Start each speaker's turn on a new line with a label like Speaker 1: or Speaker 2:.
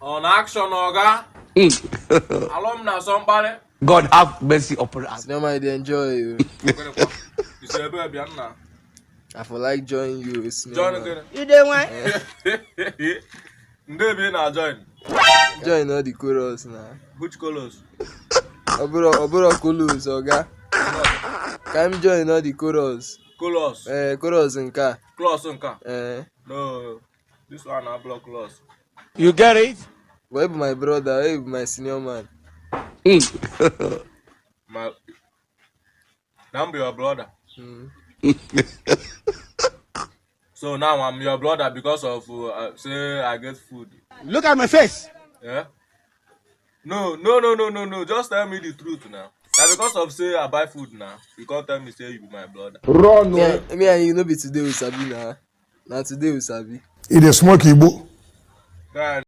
Speaker 1: On action, Oga. Alumna somebody.
Speaker 2: God have mercy upon us.
Speaker 3: No mind enjoy you.
Speaker 1: You say, baby, I'm not.
Speaker 3: I feel like join you.
Speaker 1: Join again.
Speaker 4: You dey why?
Speaker 1: Baby, now join.
Speaker 3: Join all the chorus now.
Speaker 1: Which colors?
Speaker 3: Oburo Kulus, Oga. Come join all the chorus.
Speaker 1: Colors.
Speaker 3: Chorus in car.
Speaker 1: Close, unka.
Speaker 3: No.
Speaker 1: This one I block close.
Speaker 2: You get it?
Speaker 3: Where be my brother? Where be my senior man?
Speaker 1: My. Now be your brother. So now I'm your brother because of say I get food.
Speaker 2: Look at my face.
Speaker 1: Yeah. No. Just tell me the truth now. Now because of say I buy food now, you can't tell me say you be my brother.
Speaker 5: Run.
Speaker 3: Me and you no be today we sabi na. Na today we sabi.
Speaker 5: It is smoke IGBO.
Speaker 1: Guy,